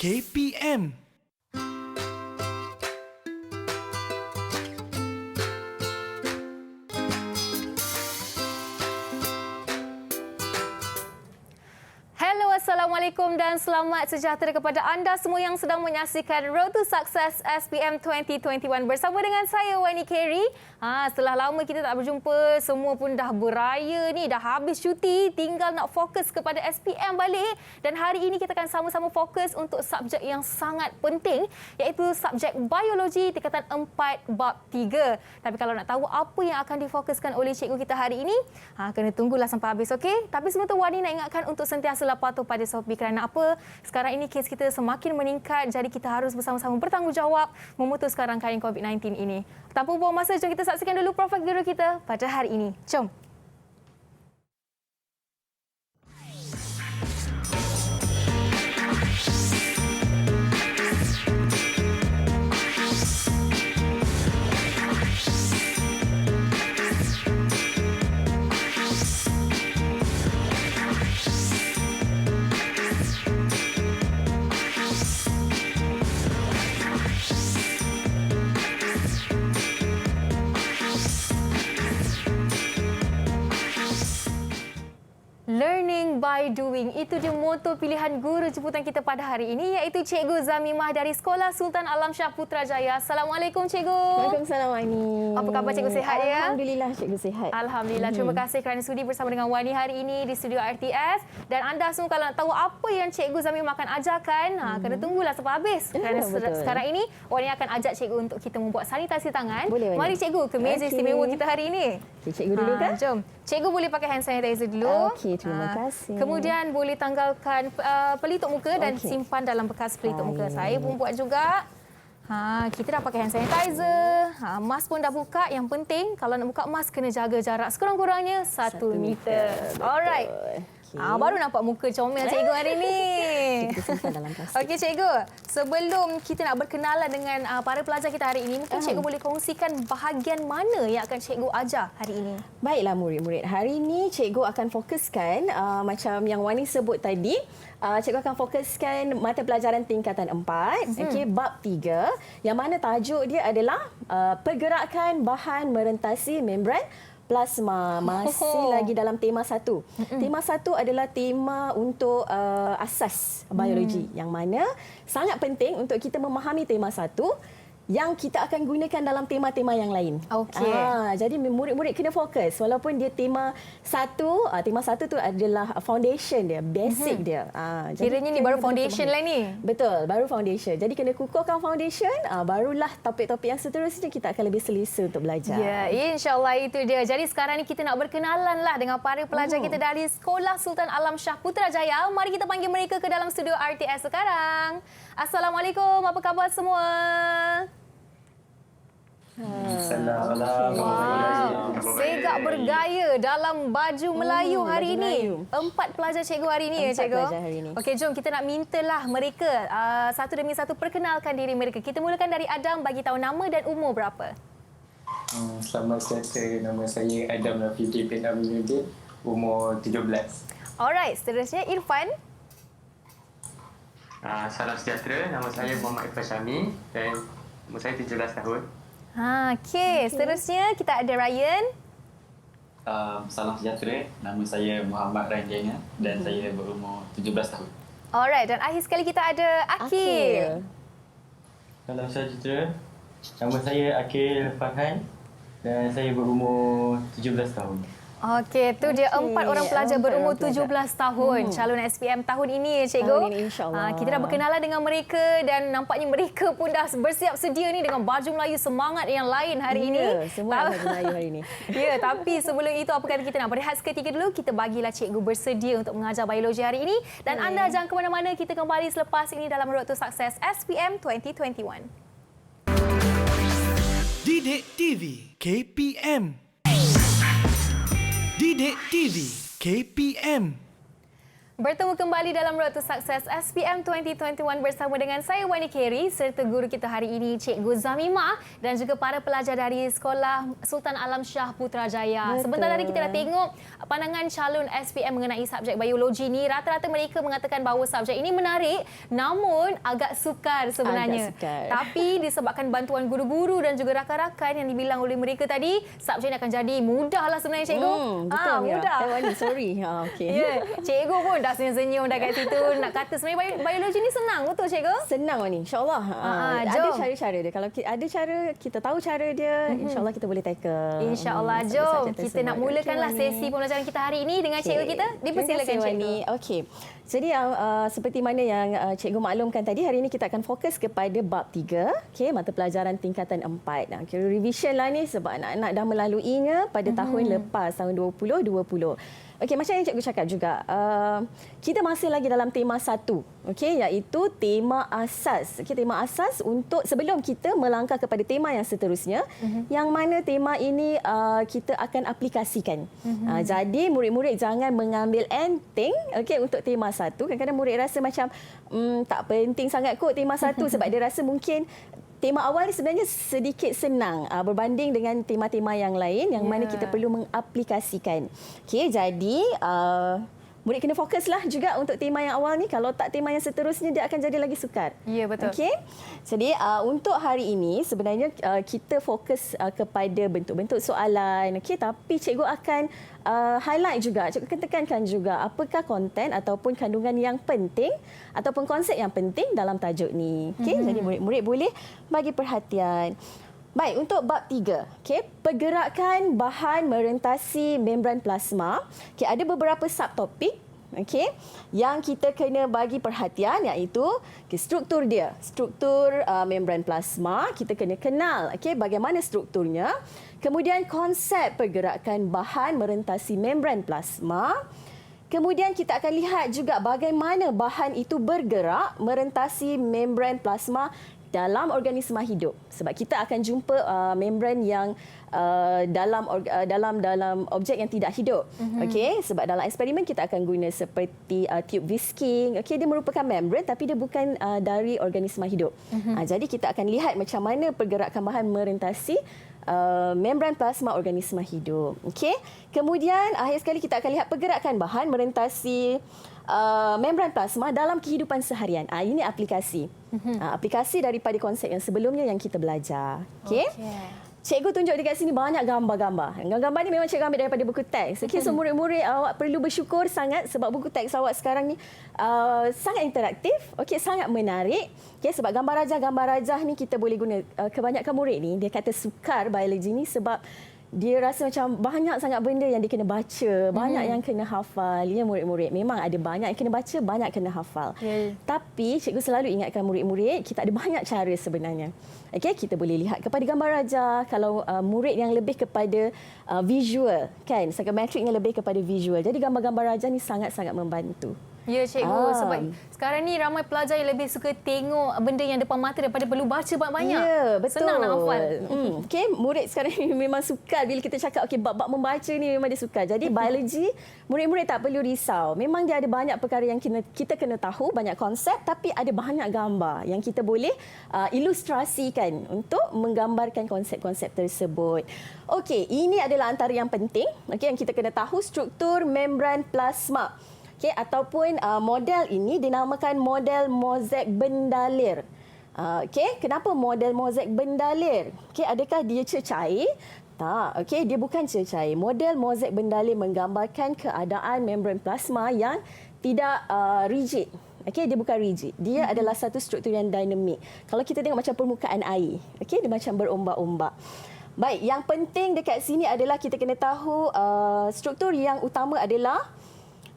KPM. Assalamualaikum dan selamat sejahtera kepada anda semua yang sedang menyaksikan Road to Success SPM 2021 bersama dengan saya Wani Kerry. Setelah lama kita tak berjumpa, semua pun dah beraya ni, dah habis cuti, tinggal nak fokus kepada SPM balik, dan hari ini kita akan sama-sama fokus untuk subjek yang sangat penting, iaitu subjek biologi tingkatan 4 bab 3. Tapi kalau nak tahu apa yang akan difokuskan oleh cikgu kita hari ini, kena tunggulah sampai habis, okey? Tapi sebelum tu Wani nak ingatkan untuk sentiasa patuh pada SOP. Kerana apa? Sekarang ini kes kita semakin meningkat, jadi kita harus bersama-sama bertanggungjawab memutuskan rangkaian COVID-19 ini. Tanpa buang masa, jom kita saksikan dulu Profil Guru kita pada hari ini. Jom! Learning by doing, itu dia moto pilihan guru jemputan kita pada hari ini, iaitu Cikgu Zamimah dari Sekolah Sultan Alamsyah Putrajaya. Assalamualaikum Cikgu. Waalaikumsalam Wani. Apa khabar Cikgu, sihat ya? Alhamdulillah Cikgu sihat. Alhamdulillah. Terima kasih kerana sudi bersama dengan Wani hari ini di studio RTS. Dan anda semua kalau nak tahu apa yang Cikgu Zamimah akan ajarkan, kena tunggulah sampai habis. Kerana sekarang ini Wani akan ajak Cikgu untuk kita membuat sanitasi tangan. Boleh, mari Cikgu ke meja istimewa kita hari ini. Cikgu dulu kan? Jom. Cikgu boleh pakai hand sanitizer dulu. Okey, terima kasih. Kemudian boleh tanggalkan pelitup muka dan simpan dalam bekas pelitup muka. Saya pun buat juga. Kita dah pakai hand sanitizer. Mask pun dah buka. Yang penting kalau nak buka mask kena jaga jarak sekurang-kurangnya 1 meter. Alright. Baru nampak muka comel Cikgu hari ini. Okey Cikgu, sebelum kita nak berkenalan dengan para pelajar kita hari ini, mungkin Cikgu boleh kongsikan bahagian mana yang akan Cikgu ajar hari ini? Baiklah murid-murid, hari ini Cikgu akan fokuskan macam yang Wani sebut tadi, Cikgu akan fokuskan mata pelajaran tingkatan 4, okey, bab 3, yang mana tajuk dia adalah pergerakan bahan merentasi membran plasma. Masih lagi dalam tema 1. Tema 1 adalah tema untuk asas biologi, yang mana sangat penting untuk kita memahami tema 1 yang kita akan gunakan dalam tema-tema yang lain. Okey. Jadi murid-murid kena fokus walaupun dia tema 1 tu adalah foundation dia, basic dia. Kiranya ni baru foundation lah ni. Betul, baru foundation. Jadi kena kukuhkan foundation, barulah topik-topik yang seterusnya kita akan lebih selesa untuk belajar. Ya, insya-Allah itu dia. Jadi sekarang ni kita nak berkenalan lah dengan para pelajar kita dari Sekolah Sultan Alamsyah Putrajaya. Mari kita panggil mereka ke dalam studio RTS sekarang. Assalamualaikum, apa khabar semua? Assalamualaikum. Segak bergaya dalam baju Melayu hari ini. 4 pelajar cikgu hari ini ya cikgu. Okey, jom kita nak mintalah mereka satu demi satu perkenalkan diri mereka. Kita mulakan dari Adam, bagi tahu nama dan umur berapa. Selamat sejahtera, nama saya Adam Rafiqi bin Aminuddin, umur 17. Alright, seterusnya Irfan. Salam sejahtera, nama saya Muhammad Irfan Syami dan umur saya 17 tahun. Okey, seterusnya kita ada Ryan. Salam sejahtera, nama saya Muhammad Ryan Jena dan saya berumur 17 tahun. Alright, dan akhir sekali kita ada Akil. Salam sejahtera, nama saya Akil Farhan dan saya berumur 17 tahun. Okey, tu dia 4 orang pelajar berumur 17 tahun. Calon SPM tahun ini ya cikgu. Tahun ini insya-Allah. Kita dah berkenalan dengan mereka dan nampaknya mereka pun dah bersiap sedia ni dengan baju Melayu semangat yang lain hari ini. Semua baju Melayu hari ini. Ya, tapi sebelum itu apa kata kita nak berehat seketika dulu, kita bagilah cikgu bersedia untuk mengajar biologi hari ini, dan anda jangan ke mana-mana, kita kembali selepas ini dalam Road to Success SPM 2021. Didik TV KPM. Didik TV KPM. Bertemu kembali dalam Road to Success SPM 2021 bersama dengan saya Wani Kerry serta guru kita hari ini Cikgu Zamimah dan juga para pelajar dari Sekolah Sultan Alam Shah Putrajaya. Sebentar tadi kita dah tengok pandangan calon SPM mengenai subjek biologi ni. Rata-rata mereka mengatakan bahawa subjek ini menarik namun agak sukar sebenarnya. Agak sukar. Tapi disebabkan bantuan guru-guru dan juga rakan-rakan yang dibilang oleh mereka tadi, subjek ini akan jadi mudahlah sebenarnya Cikgu. Betul, mudah. Wani, sorry. Okay. Ya, Cikgu pun dah senyum-senyum dah kat situ. Nak kata sebenarnya biologi ni senang betul Cikgu? Senang Wani, insyaAllah. Ada jom. cara-cara dia. Kalau ada cara, kita tahu cara dia, insyaAllah kita boleh tackle. InsyaAllah. Jom kita nak mulakanlah sesi pembelajaran kita hari ini dengan cikgu kita. Dipersilakan Cikgu. Okey. Jadi seperti mana yang cikgu maklumkan tadi, hari ini kita akan fokus kepada bab 3, okey, mata pelajaran tingkatan 4. Nah, kira revision lah ni sebab anak-anak dah melaluinya pada tahun lepas, tahun 2020. Okey, macam yang cikgu cakap juga, kita masih lagi dalam tema 1, okey, iaitu tema asas. Okey, tema asas untuk sebelum kita melangkah kepada tema yang seterusnya, yang mana tema ini kita akan aplikasikan. Jadi murid-murid jangan mengambil enteng, okey, untuk tema 1. Kadang-kadang murid rasa macam tak penting sangat kot tema 1 sebab dia rasa mungkin tema awal ni sebenarnya sedikit senang berbanding dengan tema-tema yang lain yang mana kita perlu mengaplikasikan. Okey, jadi murid kena fokuslah juga untuk tema yang awal ni. Kalau tak tema yang seterusnya dia akan jadi lagi sukar. Ya, betul. Okey. Jadi untuk hari ini sebenarnya kita fokus kepada bentuk-bentuk soalan. Okey, tapi cikgu akan highlight juga, cikgu akan tekankan juga apakah konten ataupun kandungan yang penting ataupun konsep yang penting dalam tajuk ni. Okey, jadi murid-murid boleh bagi perhatian. Baik, untuk bab 3, okey, pergerakan bahan merentasi membran plasma. Okey, ada beberapa subtopik, okey, yang kita kena bagi perhatian iaitu struktur dia. Struktur membran plasma, kita kena kenal, okey, bagaimana strukturnya. Kemudian konsep pergerakan bahan merentasi membran plasma. Kemudian kita akan lihat juga bagaimana bahan itu bergerak merentasi membran plasma dalam organisma hidup, sebab kita akan jumpa membran yang dalam objek yang tidak hidup. Okey, sebab dalam eksperimen kita akan guna seperti tube whisking. Okey, dia merupakan membran tapi dia bukan dari organisma hidup. Jadi kita akan lihat macam mana pergerakan bahan merentasi membran plasma organisma hidup. Okey, kemudian akhir sekali kita akan lihat pergerakan bahan merentasi membran plasma dalam kehidupan seharian. Ini aplikasi. Aplikasi daripada konsep yang sebelumnya yang kita belajar. Okey. Cikgu tunjuk dekat sini banyak gambar-gambar. Gambar-gambar ni memang cikgu ambil daripada buku teks. Okey, so murid-murid awak perlu bersyukur sangat sebab buku teks awak sekarang ni sangat interaktif, okey, sangat menarik. Okey, sebab gambar rajah ni kita boleh guna. Kebanyakan murid ni dia kata sukar biologi ni sebab dia rasa macam banyak sangat benda yang dia kena baca, banyak yang kena hafal. Ya, murid-murid memang ada banyak yang kena baca, banyak kena hafal. Tapi cikgu selalu ingatkan murid-murid, kita ada banyak cara sebenarnya. Okey, kita boleh lihat kepada gambar rajah. Kalau murid yang lebih kepada visual, kan, psychometricnya lebih kepada visual. Jadi gambar-gambar rajah ni sangat-sangat membantu. Ya, cikgu, sebab sekarang ni ramai pelajar yang lebih suka tengok benda yang depan mata daripada perlu baca banyak-banyak. Ya, betul. Senang nak hafal. Okey, murid sekarang ni memang suka bila kita cakap okey bab-bab membaca ni memang dia suka. Jadi biologi, murid-murid tak perlu risau. Memang dia ada banyak perkara yang kita kena tahu, banyak konsep, tapi ada banyak gambar yang kita boleh ilustrasikan untuk menggambarkan konsep-konsep tersebut. Okey, ini adalah antara yang penting, okey, yang kita kena tahu struktur membran plasma. Okay, ataupun model ini dinamakan model mozaik bendalir. Okay, kenapa model mozaik bendalir? Okay, adakah dia cecair? Tak, okay, dia bukan cecair. Model mozaik bendalir menggambarkan keadaan membran plasma yang tidak rigid. Okay, dia bukan rigid. Dia adalah satu struktur yang dinamik. Kalau kita tengok macam permukaan air, okay, dia macam berombak-ombak. Baik, yang penting dekat sini adalah kita kena tahu struktur yang utama adalah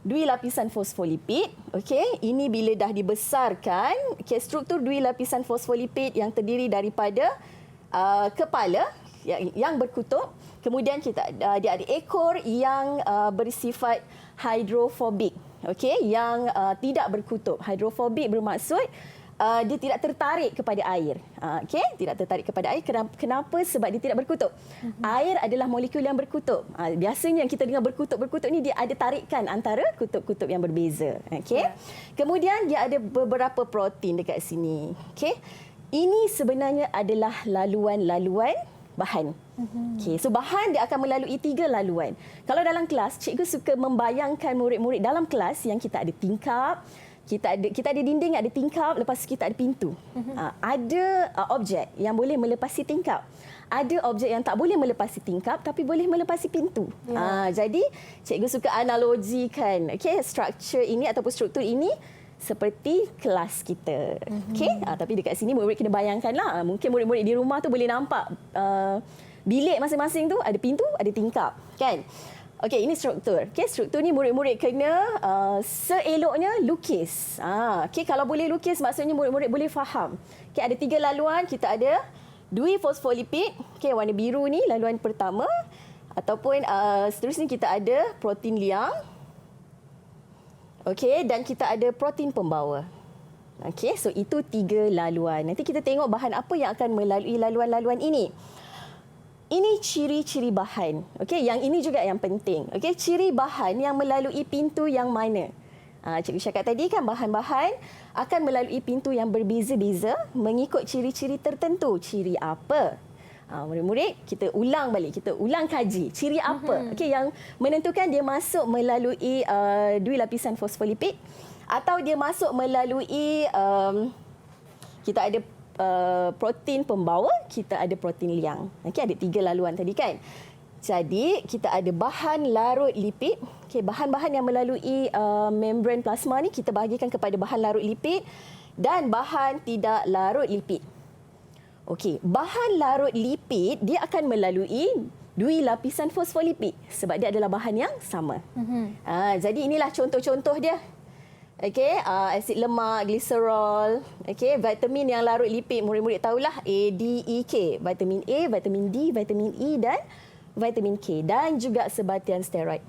dui lapisan fosfolipid. Okey, ini bila dah dibesarkan, okey, struktur dui lapisan fosfolipid yang terdiri daripada kepala yang berkutub, kemudian dia ada ekor yang bersifat hidrofobik. Okey, yang tidak berkutub. Hidrofobik bermaksud dia tidak tertarik kepada air. Okey, tidak tertarik kepada air. Kenapa? Sebab dia tidak berkutub. Air adalah molekul yang berkutub. Biasanya yang kita dengar berkutub-berkutub ni dia ada tarikan antara kutub-kutub yang berbeza. Okey. Kemudian dia ada beberapa protein dekat sini. Okey. Ini sebenarnya adalah laluan-laluan bahan. Okey, so bahan dia akan melalui 3 laluan. Kalau dalam kelas, cikgu suka membayangkan murid-murid dalam kelas yang kita ada tingkap, kita ada dinding, ada tingkap, lepas kita ada pintu. Ada objek yang boleh melepasi tingkap. Ada objek yang tak boleh melepasi tingkap tapi boleh melepasi pintu. Jadi cikgu suka analogikan struktur ini ataupun struktur ini seperti kelas kita. Okey, tapi dekat sini murid-murid kena bayangkanlah. Mungkin murid-murid di rumah tu boleh nampak bilik masing-masing tu ada pintu, ada tingkap, kan? Okey, ini struktur. Okey, struktur ni murid-murid kena seeloknya lukis. Okey, kalau boleh lukis maksudnya murid-murid boleh faham. Okey, ada 3 laluan, kita ada duifosfolipid. Okey, warna biru ni laluan pertama, ataupun seterusnya kita ada protein liang. Okey, dan kita ada protein pembawa. Okey, so itu 3 laluan. Nanti kita tengok bahan apa yang akan melalui laluan-laluan ini. Ini ciri-ciri bahan. Okey, yang ini juga yang penting. Okey, ciri bahan yang melalui pintu yang mana? Cikgu cakap tadi kan bahan-bahan akan melalui pintu yang berbeza-beza mengikut ciri-ciri tertentu. Ciri apa? Murid-murid, kita ulang balik, kita ulang kaji. Ciri apa? Okey, yang menentukan dia masuk melalui dui lapisan fosfolipid atau dia masuk melalui kita ada protein pembawa, kita ada protein liang. Okey, ada 3 laluan tadi kan. Jadi, kita ada bahan larut lipid. Okey, bahan-bahan yang melalui membran plasma ni kita bahagikan kepada bahan larut lipid dan bahan tidak larut lipid. Okey, bahan larut lipid dia akan melalui dui lapisan fosfolipid sebab dia adalah bahan yang sama. Jadi inilah contoh-contoh dia. Okey, asid lemak, gliserol, okey, vitamin yang larut lipid murid-murid tahulah A, D, E, K. Vitamin A, vitamin D, vitamin E dan vitamin K dan juga sebatian steroid.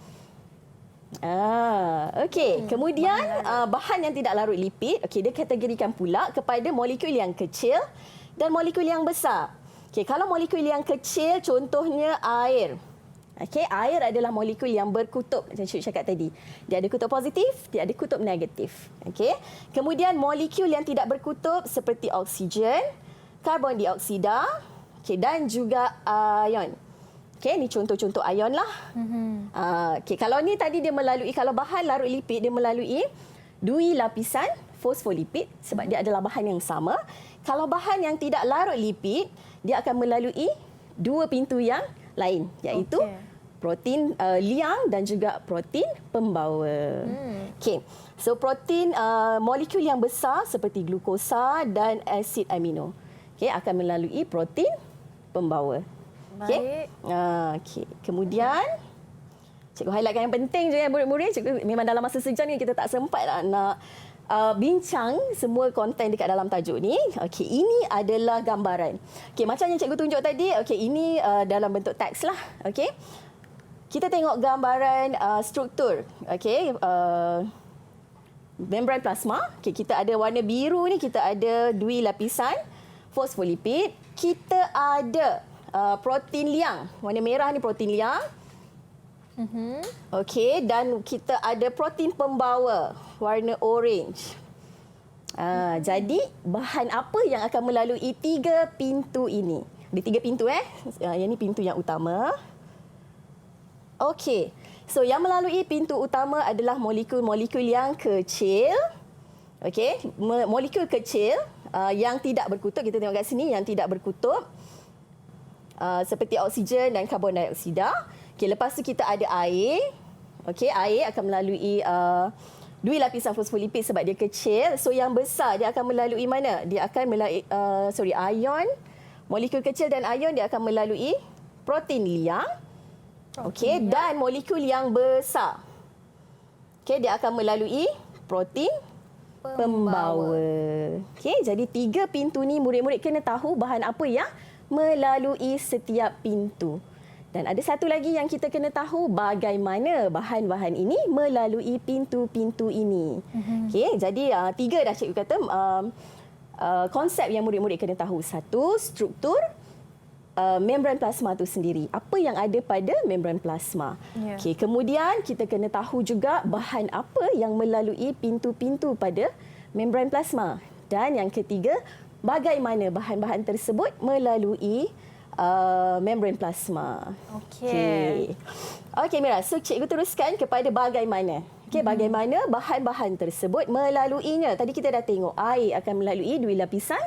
Okey, kemudian bahan yang tidak larut lipid, okey, dia kategorikan pula kepada molekul yang kecil dan molekul yang besar. Okey, kalau molekul yang kecil contohnya air. Okey, air adalah molekul yang berkutub macam cikgu cakap tadi. Dia ada kutub positif, dia ada kutub negatif. Okey. Kemudian molekul yang tidak berkutub seperti oksigen, karbon dioksida, okey, dan juga ion. Okey, ni contoh-contoh ion lah. Okey, kalau ni tadi dia melalui, kalau bahan larut lipid dia melalui dui lapisan fosfolipid sebab dia adalah bahan yang sama. Kalau bahan yang tidak larut lipid, dia akan melalui 2 pintu yang lain, iaitu protein liang dan juga protein pembawa. Okey. So protein molekul yang besar seperti glukosa dan asid amino, okey, akan melalui protein pembawa. Okey. Okey. Kemudian cikgu highlightkan yang penting je ya murid-murid. Cikgu memang dalam masa sejam ni kita tak sempat nak bincang semua konten dekat dalam tajuk ni. Okey, ini adalah gambaran. Okey, macam yang cikgu tunjuk tadi, okey, ini dalam bentuk teks lah. Okey. Kita tengok gambaran struktur. Okey, membran plasma. Okey, kita ada warna biru ni, kita ada dui lapisan fosfolipid. Kita ada protein liang. Warna merah ni protein liang. Okey, dan kita ada protein pembawa warna orange. Jadi bahan apa yang akan melalui 3 pintu ini? Ada 3 pintu Yang ni pintu yang utama. Okey. So yang melalui pintu utama adalah molekul-molekul yang kecil. Okey, molekul kecil yang tidak berkutub, kita tengok kat sini yang tidak berkutub. Seperti oksigen dan karbon dioksida. Okey, lepas tu kita ada air. Okey, air akan melalui dui lapisan fosfolipid sebab dia kecil. So yang besar dia akan melalui mana? Dia akan melalui ion. Molekul kecil dan ion dia akan melalui protein liang. Okey, dan molekul yang besar. Okey, dia akan melalui protein pembawa. Okey, jadi 3 pintu ni murid-murid kena tahu bahan apa yang melalui setiap pintu. Dan ada satu lagi yang kita kena tahu, bagaimana bahan-bahan ini melalui pintu-pintu ini. Okey, jadi 3 dah cikgu kata. konsep yang murid-murid kena tahu. Satu, struktur membran plasma itu sendiri. Apa yang ada pada membran plasma. Ya. Okey, kemudian kita kena tahu juga bahan apa yang melalui pintu-pintu pada membran plasma. Dan yang ketiga, bagaimana bahan-bahan tersebut melalui membran plasma. Okey. Okey Mira, so cikgu teruskan kepada bagaimana. Okey, bagaimana bahan-bahan tersebut melaluinya. Tadi kita dah tengok air akan melalui 2 lapisan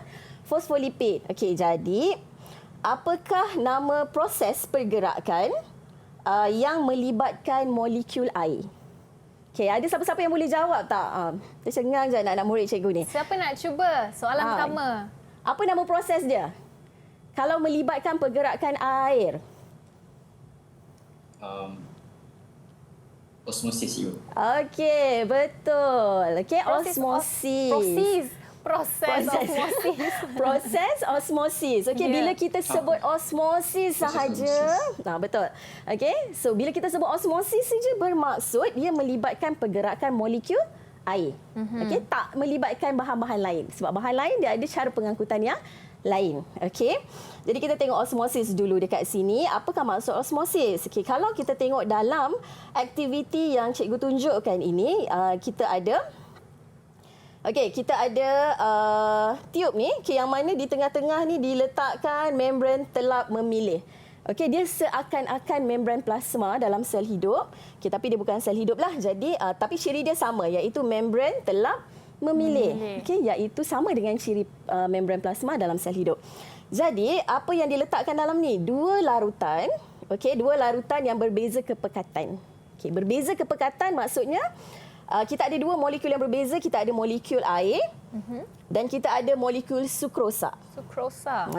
fosfolipid. Okey, jadi apakah nama proses pergerakan yang melibatkan molekul air? Okey, ada siapa-siapa yang boleh jawab tak? Tercengang je anak-anak murid cikgu ni. Siapa nak cuba? Soalan pertama. Apa nama proses dia? Kalau melibatkan pergerakan air. Osmosis you. Okey, betul. Okey, osmosis. Proses osmosis. Proses osmosis. Okey, Ya. bila kita sebut osmosis sahaja. Betul. Okey, so bila kita sebut osmosis saja bermaksud dia melibatkan pergerakan molekul air. Okey, tak melibatkan bahan-bahan lain. Sebab bahan lain dia ada cara pengangkutan yang lain. Okey. Jadi kita tengok osmosis dulu dekat sini. Apakah maksud osmosis? Okey, kalau kita tengok dalam aktiviti yang cikgu tunjukkan ini, kita ada tiup ni, yang mana di tengah-tengah ni diletakkan membran telap memilih. Okey, dia seakan-akan membran plasma dalam sel hidup. Okey, tapi dia bukan sel hidup lah. Jadi tapi ciri dia sama, iaitu membran telap memilih. Okey, iaitu sama dengan ciri membran plasma dalam sel hidup. Jadi, apa yang diletakkan dalam ni? 2 larutan. Okey, 2 larutan yang berbeza kepekatan. Okey, berbeza kepekatan maksudnya kita ada 2 molekul yang berbeza. Kita ada molekul air dan kita ada molekul sukrosa. Sukrosa.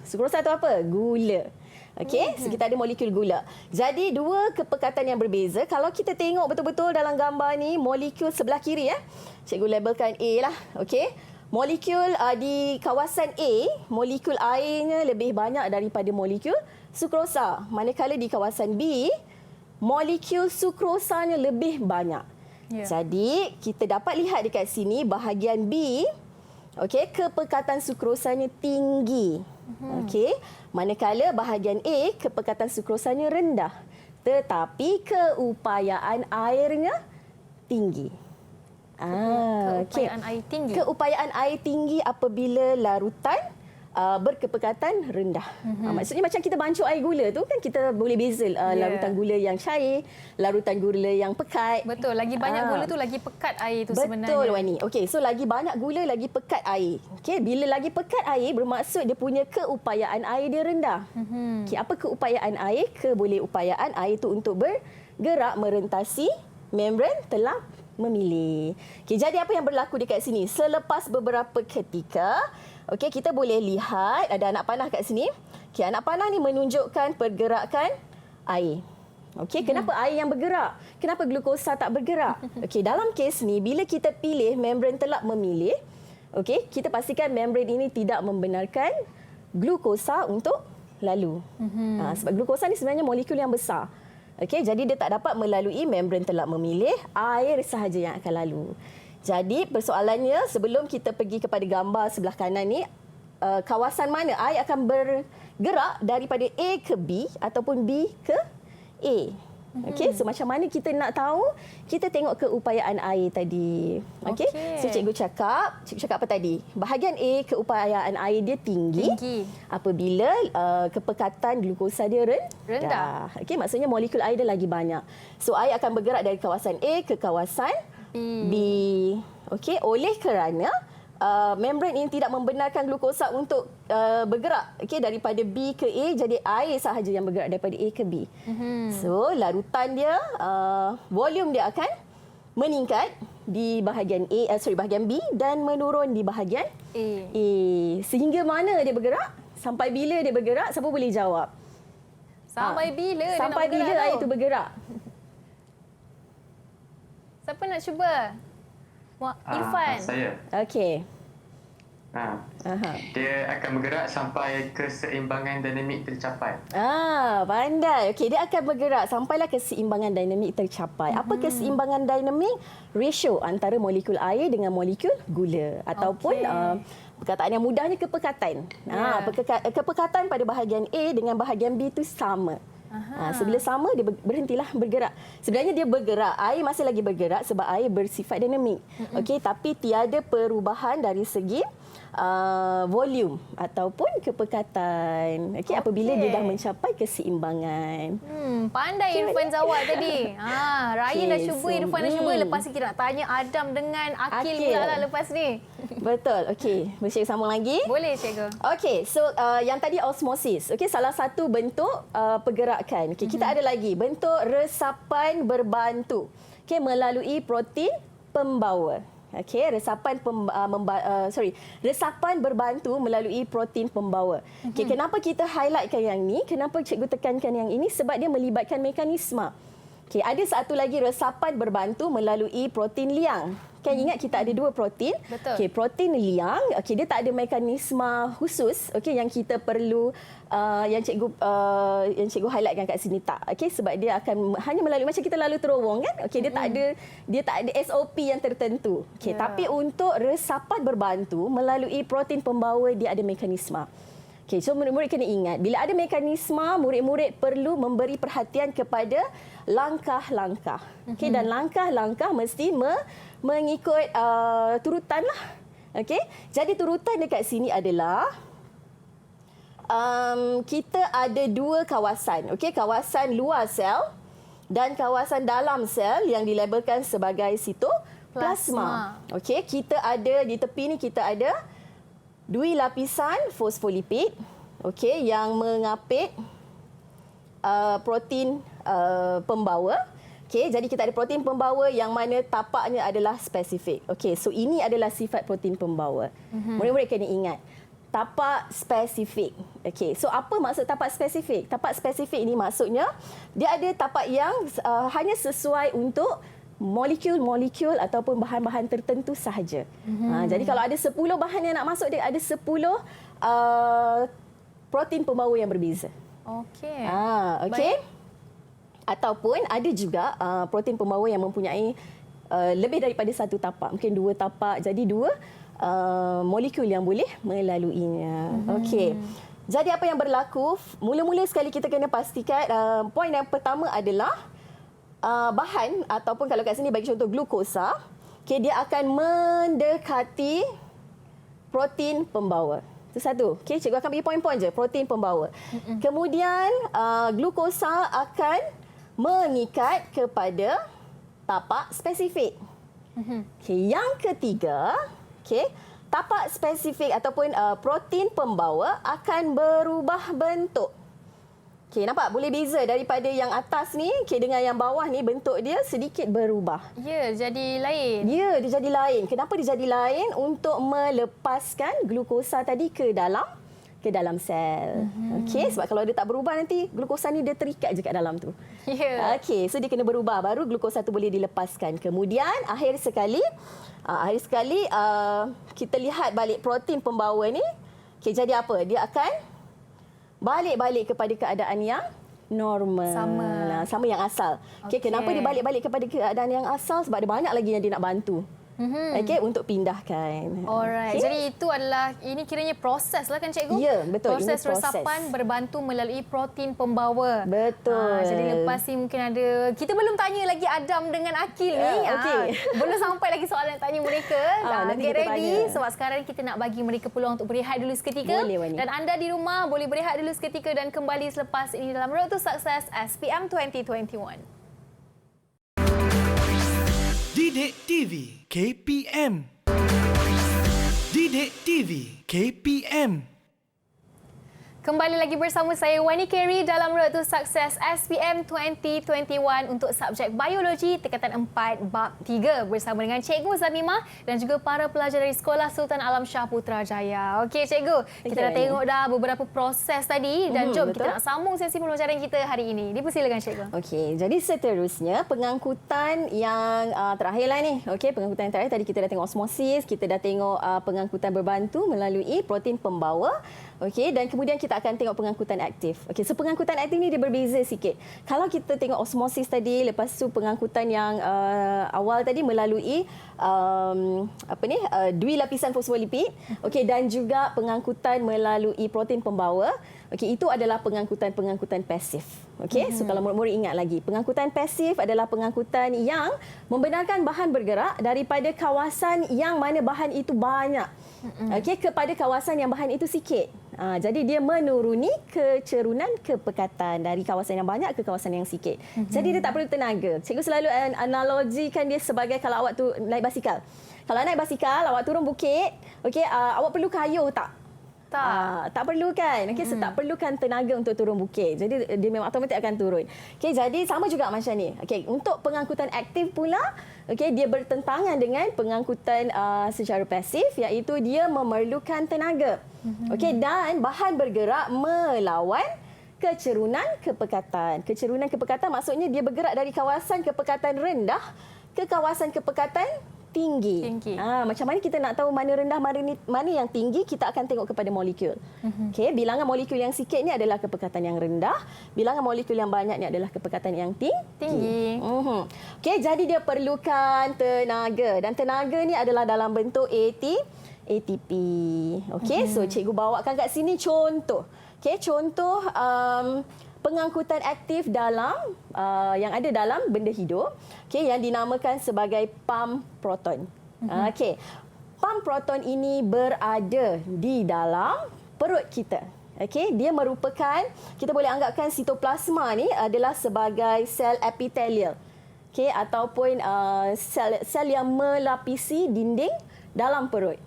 Sukrosa itu apa? Gula. Okey, so kita ada molekul gula. Jadi 2 kepekatan yang berbeza. Kalau kita tengok betul-betul dalam gambar ni, molekul sebelah kiri cikgu labelkan A lah. Okey. Molekul di kawasan A, molekul airnya lebih banyak daripada molekul sukrosa. Manakala di kawasan B, molekul sukrosanya lebih banyak. Yeah. Jadi, kita dapat lihat dekat sini bahagian B, okey, kepekatan sukrosanya tinggi. Okey. Manakala bahagian A, kepekatan sukrosanya rendah. Tetapi keupayaan airnya tinggi. Keupayaan air tinggi. Keupayaan air tinggi apabila larutan berkepekatan rendah. Maksudnya macam kita bancuk air gula tu kan, kita boleh beza larutan gula yang cair, larutan gula yang pekat. Betul, lagi banyak gula tu lagi pekat air tu sebenarnya. Betul Wani. Okey, so lagi banyak gula lagi pekat air. Okey, bila lagi pekat air bermaksud dia punya keupayaan air dia rendah. Okey, apa keupayaan air? Kebolehupayaan air tu untuk bergerak merentasi membran telap memilih. Okey, jadi apa yang berlaku dekat sini? Selepas beberapa ketika, okey, kita boleh lihat ada anak panah kat sini. Okey, anak panah ni menunjukkan pergerakan air. Okey, kenapa air yang bergerak? Kenapa glukosa tak bergerak? Okey, dalam kes ni bila kita pilih membran telap memilih, okey, kita pastikan membran ini tidak membenarkan glukosa untuk lalu. Sebab glukosa ni sebenarnya molekul yang besar. Okey, jadi dia tak dapat melalui membran telap memilih, air sahaja yang akan lalu. Jadi persoalannya, sebelum kita pergi kepada gambar sebelah kanan ni, kawasan mana air akan bergerak daripada A ke B ataupun B ke A. Okey, so macam mana kita nak tahu? Kita tengok keupayaan air tadi. Okey. So cikgu cakap apa tadi? Bahagian A, keupayaan air dia tinggi. Apabila kepekatan glukosa dia rendah. Okey, maksudnya molekul air dia lagi banyak. So air akan bergerak dari kawasan A ke kawasan B. Okey, oleh kerana membran ini tidak membenarkan glukosa untuk bergerak, okey, daripada B ke A, jadi air sahaja yang bergerak daripada A ke B. So larutan dia, volume dia akan meningkat di bahagian bahagian B dan menurun di bahagian A. Sehingga mana dia bergerak? Sampai bila dia bergerak? Siapa boleh jawab? Sampai bila dia sampai nak bergerak? Bila air itu bergerak? Siapa nak cuba? Irfan. Saya. Okey. Dia akan bergerak sampai keseimbangan dinamik tercapai. Pandai. Okey, dia akan bergerak sampailah keseimbangan dinamik tercapai. Apa keseimbangan dinamik? Ratio antara molekul air dengan molekul gula ataupun Perkataan yang mudahnya kepekatan. Kepekatan pada bahagian A dengan bahagian B itu sama. So bila sama, dia berhentilah bergerak. Sebenarnya dia bergerak, air masih lagi bergerak sebab air bersifat dinamik. Okey, tapi tiada perubahan dari segi volume ataupun kepekatan. Okey, apabila dia dah mencapai keseimbangan. Pandai Irfan jawab tadi. Ryan dah cuba, Irfan dah cuba. Lepas ni kita nak tanya Adam dengan Akil pula lah lepas ni. Betul. Okey, boleh cikgu sambung lagi? Boleh, cikgu. Okey, so yang tadi osmosis. Okey, salah satu bentuk pergerakan. Okey, kita ada lagi bentuk resapan berbantu. Okey, melalui protein pembawa. Okey, resapan berbantu melalui protein pembawa. Okey, kenapa kita highlightkan yang ni? Kenapa cikgu tekankan yang ini? Sebab dia melibatkan mekanisme. Okey, ada satu lagi resapan berbantu melalui protein liang. Kan ingat kita ada dua protein. Betul. Okey, protein liang, okey, dia tak ada mekanisme khusus, okey, yang kita perlu yang cikgu highlightkan kat sini tak. Okey, sebab dia akan hanya melalui macam kita lalu terowong kan. Okey, dia tak ada SOP yang tertentu. Okey, tapi untuk resapan berbantu melalui protein pembawa dia ada mekanisme. Okey, so murid-murid kena ingat, bila ada mekanisme, murid-murid perlu memberi perhatian kepada langkah-langkah. Okey, dan langkah-langkah mesti mengikut turutan lah. Okey, jadi turutan dekat sini adalah kita ada dua kawasan. Okey, kawasan luar sel dan kawasan dalam sel yang dilabelkan sebagai sitoplasma. Okey, kita ada di tepi ni kita ada dua lapisan fosfolipid, okey, yang mengapit protein pembawa. Okey, jadi kita ada protein pembawa yang mana tapaknya adalah spesifik. Okey, so ini adalah sifat protein pembawa. Murid-murid kena ingat, tapak spesifik. Okey, so apa maksud tapak spesifik? Tapak spesifik ini maksudnya dia ada tapak yang hanya sesuai untuk molekul-molekul ataupun bahan-bahan tertentu sahaja. Jadi kalau ada 10 bahan yang nak masuk, dia ada 10 protein pembawa yang berbeza. Okey. Okey. Ataupun ada juga protein pembawa yang mempunyai lebih daripada satu tapak, mungkin 2 tapak. Jadi 2 molekul yang boleh melaluinya. Okey. Jadi apa yang berlaku? Mula-mula sekali kita kena pastikan poin yang pertama adalah bahan ataupun kalau kat sini bagi contoh glukosa, okay, dia akan mendekati protein pembawa. Itu satu. Okay, cikgu akan bagi poin-poin je, protein pembawa. Kemudian glukosa akan mengikat kepada tapak spesifik. Okay, yang ketiga, okay, tapak spesifik ataupun protein pembawa akan berubah bentuk. Okey, nampak? Boleh beza daripada yang atas ni dengan yang bawah ni, bentuk dia sedikit berubah. Ya, jadi lain. Ya, dia jadi lain. Kenapa dia jadi lain? Untuk melepaskan glukosa tadi ke dalam sel. Okey, sebab kalau dia tak berubah nanti glukosa ni dia terikat je kat dalam tu. Ya. Okey, so dia kena berubah baru glukosa tu boleh dilepaskan. Kemudian akhir sekali kita lihat balik protein pembawa ni. Okey, jadi apa? Dia akan balik-balik kepada keadaan yang normal. Sama yang asal. Okey, kenapa dia balik-balik kepada keadaan yang asal? Sebab ada banyak lagi yang dia nak bantu. Okey, untuk pindahkan. Alright. Okay. Jadi itu adalah, ini kiranya proses lah kan cikgu? Ya, betul. Proses resapan berbantu melalui protein pembawa. Betul. Jadi lepas ni mungkin ada, kita belum tanya lagi Adam dengan Akil ni. Okey. Belum sampai lagi soalan nak tanya mereka. Nanti get kita ready tanya. sebab sekarang kita nak bagi mereka peluang untuk berehat dulu seketika. Boleh, Wani. Dan anda di rumah boleh berehat dulu seketika dan kembali selepas ini dalam Road to Success SPM 2021. Didik TV KPM. Didik TV KPM. Kembali lagi bersama saya Wani Carey dalam Road to Success SPM 2021 untuk subjek Biologi tingkatan 4 bab 3 bersama dengan Cikgu Zamimah dan juga para pelajar dari Sekolah Sultan Alam Shah Putrajaya. Okey Cikgu, kita dah tengok dah beberapa proses tadi dan jom kita nak sambung sesi pembelajaran kita hari ini. Dipersilakan Cikgu. Okey, jadi seterusnya pengangkutan yang terakhirlah ni. Okey, pengangkutan yang terakhir tadi kita dah tengok osmosis, kita dah tengok pengangkutan berbantu melalui protein pembawa. Okey, dan kemudian kita akan tengok pengangkutan aktif. Okey, so pengangkutan aktif ni dia berbeza sikit. Kalau kita tengok osmosis tadi, lepas tu pengangkutan yang awal tadi melalui dui lapisan fosfolipid, okey, dan juga pengangkutan melalui protein pembawa. Okey, itu adalah pengangkutan pasif. Okey, so kalau murid-murid ingat lagi, pengangkutan pasif adalah pengangkutan yang membenarkan bahan bergerak daripada kawasan yang mana bahan itu banyak. Okey, kepada kawasan yang bahan itu sikit. Jadi dia menuruni kecerunan kepekatan dari kawasan yang banyak ke kawasan yang sikit. Jadi dia tak perlu tenaga. Cikgu selalu analogikan dia sebagai kalau awak tu naik basikal. Kalau naik basikal, awak turun bukit, okey, awak perlu kayuh tak? Tak perlu kan? Okey, so tak perlukan tenaga untuk turun bukit. Jadi dia memang automatik akan turun. Okey, jadi sama juga macam ni. Okey, untuk pengangkutan aktif pula, okey, dia bertentangan dengan pengangkutan secara pasif, iaitu dia memerlukan tenaga. Okey, dan bahan bergerak melawan kecerunan kepekatan. Kecerunan kepekatan maksudnya dia bergerak dari kawasan kepekatan rendah ke kawasan kepekatan tinggi. Macam mana kita nak tahu mana rendah, mana yang tinggi, kita akan tengok kepada molekul. Okey, bilangan molekul yang sikit ni adalah kepekatan yang rendah, bilangan molekul yang banyak ni adalah kepekatan yang tinggi. Okey, jadi dia perlukan tenaga, dan tenaga ni adalah dalam bentuk ATP. Okey, so cikgu bawakan kat sini contoh. Okey, contoh pengangkutan aktif dalam yang ada dalam benda hidup, okey, yang dinamakan sebagai pam proton. Okey, pam proton ini berada di dalam perut kita. Okey, dia merupakan, kita boleh anggapkan sitoplasma ni adalah sebagai sel epitelial. Okey, ataupun sel yang melapisi dinding dalam perut.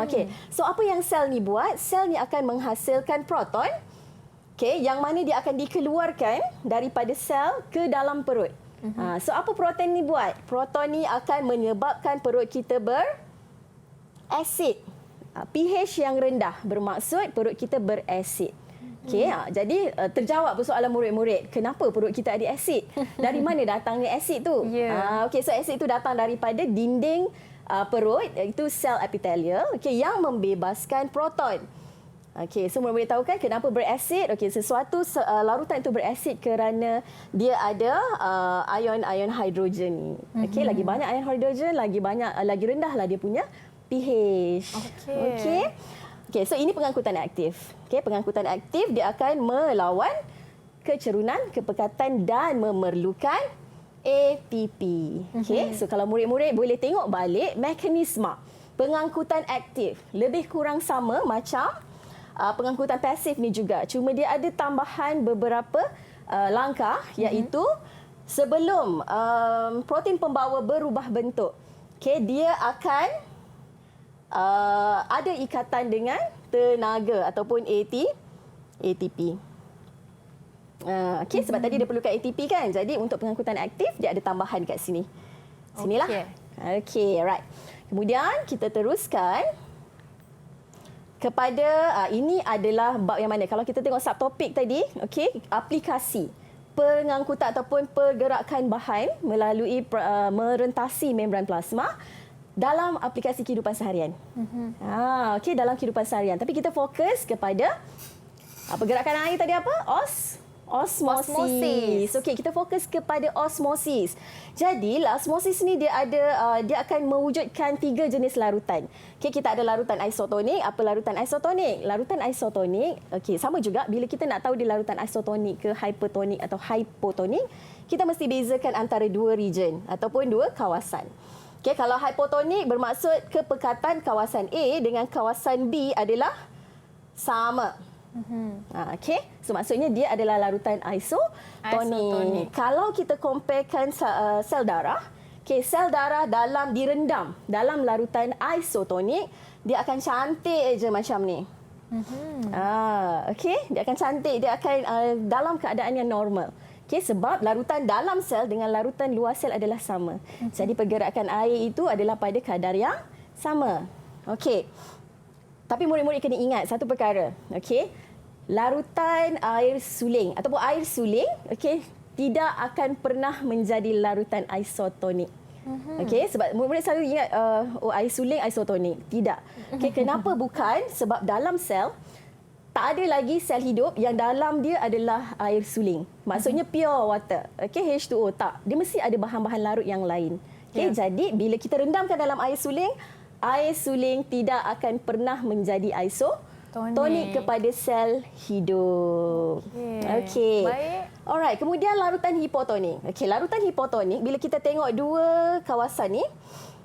Okey, so apa yang sel ni buat? Sel ni akan menghasilkan proton. Okey, yang mana dia akan dikeluarkan daripada sel ke dalam perut. So apa proton ni buat? Proton ni akan menyebabkan perut kita berasid. pH yang rendah bermaksud perut kita berasid. Okey, jadi terjawab persoalan murid-murid, kenapa perut kita ada asid? Dari mana datangnya asid tu? Okey, so asid tu datang daripada dinding perut, iaitu sel epitelial, okey, yang membebaskan proton. Okey, so murid-murid tahu kan kenapa berasid? Okey, sesuatu larutan itu berasid kerana dia ada ion-ion hidrogen. Okey, lagi banyak ion hidrogen, lagi rendahlah dia punya pH. Okey. Okey, so ini pengangkutan aktif. Okey, pengangkutan aktif dia akan melawan kecerunan kepekatan dan memerlukan ATP. Okey, so kalau murid-murid boleh tengok balik mekanisme pengangkutan aktif lebih kurang sama macam pengangkutan pasif ni juga. Cuma dia ada tambahan beberapa langkah, iaitu sebelum protein pembawa berubah bentuk, okey, dia akan ada ikatan dengan tenaga ataupun ATP. Okey, sebab tadi dia perlukan ATP kan. Jadi untuk pengangkutan aktif dia ada tambahan kat sini. Sinilah. Okey, alright. Kemudian kita teruskan kepada ini adalah bab yang mana? Kalau kita tengok subtopik tadi, okey, aplikasi pengangkutan ataupun pergerakan bahan melalui merentasi membran plasma dalam aplikasi kehidupan seharian. Okey, dalam kehidupan seharian. Tapi kita fokus kepada pergerakan air tadi apa? Osmosis. Okey, kita fokus kepada osmosis. Jadi, osmosis ni dia akan mewujudkan 3 jenis larutan. Okey, kita ada larutan isotonik. Apa larutan isotonik? Larutan isotonik, okey, sama juga bila kita nak tahu dia larutan isotonik ke hypertonik atau hypotonik, kita mesti bezakan antara 2 region ataupun 2 kawasan. Okey, kalau hypotonik bermaksud kepekatan kawasan A dengan kawasan B adalah sama. Okey, so maksudnya dia adalah larutan isotonik. Kalau kita comparekan sel darah, okey, sel darah direndam dalam larutan isotonik, dia akan cantik je macam ni. Okey, dia akan cantik, dia akan dalam keadaan yang normal. Okey, sebab larutan dalam sel dengan larutan luar sel adalah sama. Jadi pergerakan air itu adalah pada kadar yang sama. Okey. Tapi murid-murid kena ingat satu perkara, okey. Larutan air suling ataupun air suling, okey, tidak akan pernah menjadi larutan isotonik. Okey, sebab murid-murid selalu ingat air suling isotonik. Tidak. Okey, kenapa bukan? Sebab dalam sel tak ada lagi sel hidup yang dalam dia adalah air suling. Maksudnya pure water. Okey, H2O tak. Dia mesti ada bahan-bahan larut yang lain. Okey, jadi bila kita rendamkan dalam air suling tidak akan pernah menjadi isotonik kepada sel hidup. Okey. Baik. Alright, kemudian larutan hipotonik. Okey, larutan hipotonik bila kita tengok dua kawasan ni,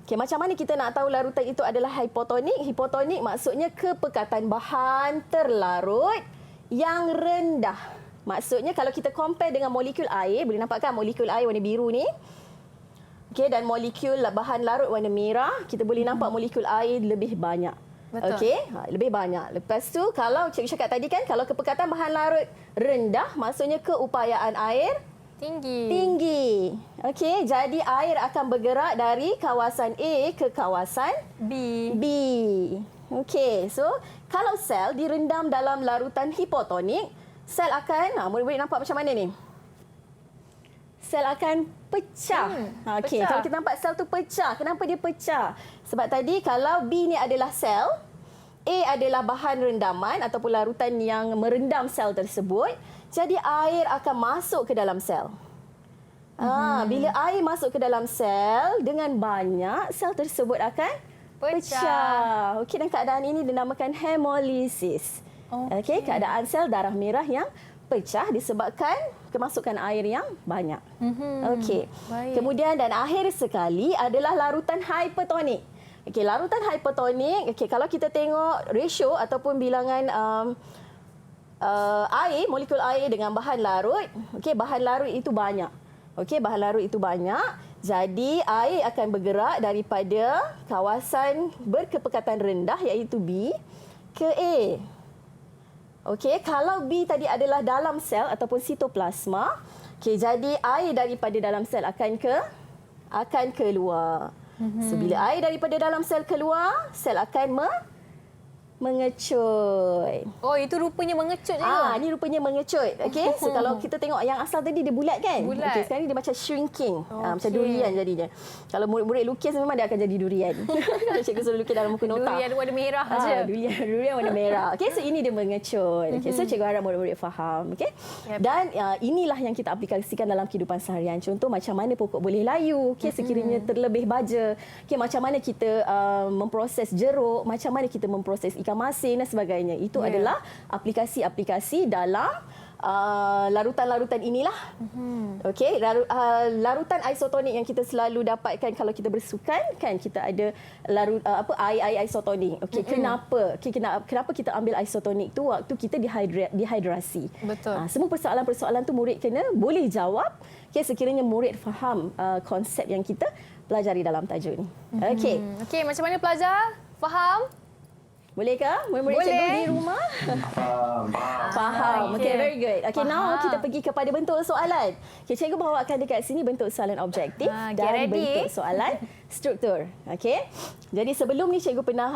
okey, macam mana kita nak tahu larutan itu adalah hipotonik? Hipotonik maksudnya kepekatan bahan terlarut yang rendah. Maksudnya kalau kita compare dengan molekul air, boleh nampak kan molekul air warna biru ni? Okey, dan molekul bahan larut warna merah, kita boleh nampak molekul air lebih banyak. Betul. Okey, lebih banyak. Lepas tu kalau cikgu cakap tadi kan, kalau kepekatan bahan larut rendah, maksudnya keupayaan air tinggi. Okey, jadi air akan bergerak dari kawasan A ke kawasan B. Okey, so kalau sel direndam dalam larutan hipotonik, sel akan, murid-murid nampak macam mana ni? Sel akan pecah. Okey, pecah. kalau kita nampak sel tu pecah, kenapa dia pecah? Sebab tadi kalau B ni adalah sel, A adalah bahan rendaman ataupun larutan yang merendam sel tersebut, jadi air akan masuk ke dalam sel. Bila air masuk ke dalam sel dengan banyak, sel tersebut akan pecah. Okey, dan keadaan ini dinamakan hemolisis. Okey, keadaan sel darah merah yang pecah disebabkan kemasukan air yang banyak. Okey. Kemudian dan akhir sekali adalah larutan hipertonik. Okey, larutan hipertonik, okey, kalau kita tengok ratio ataupun bilangan air, molekul air dengan bahan larut, okey, bahan larut itu banyak. Okey, bahan larut itu banyak. Jadi air akan bergerak daripada kawasan berkepekatan rendah iaitu B ke A. Okey, kalau B tadi adalah dalam sel ataupun sitoplasma, okey, jadi air daripada dalam sel akan keluar. So bila air daripada dalam sel keluar, sel akan mengecut. Oh, itu rupanya mengecut juga. Ni rupanya mengecut. Okey, so kalau kita tengok yang asal tadi dia bulat kan? Bulat. Okey, sekarang ni dia macam shrinking. Macam durian jadinya. Kalau murid-murid lukis memang dia akan jadi durian. Kalau cikgu suruh lukis dalam muka nota. Durian warna merah saja. Durian warna merah. Okey, so ini dia mengecut. Okey, so cikgu harap murid-murid faham. Okey. Dan inilah yang kita aplikasikan dalam kehidupan seharian. Contoh macam mana pokok boleh layu. Okey, sekiranya terlebih baja. Okey, macam mana kita memproses jeruk, macam mana kita memproses ikan masin dan sebagainya. Itu adalah aplikasi-aplikasi dalam larutan-larutan inilah. Okey, larutan isotonik yang kita selalu dapatkan kalau kita bersukan kan, kita ada air isotonik. Okey, kenapa? Kenapa kita ambil isotonik tu waktu kita dehidrasi? Betul. Semua persoalan-persoalan tu murid kena boleh jawab. Okey, sekiranya murid faham konsep yang kita pelajari dalam tajuk ni. Okey. Okey, macam mana pelajar? Faham? Bolehkah? Murid-murid cikgu di rumah? Faham. Okey, very good. Okey, now kita pergi kepada bentuk soalan. Okey, cikgu bawakan dekat sini bentuk soalan objektif dan bentuk soalan struktur. Okey. Jadi sebelum ni cikgu pernah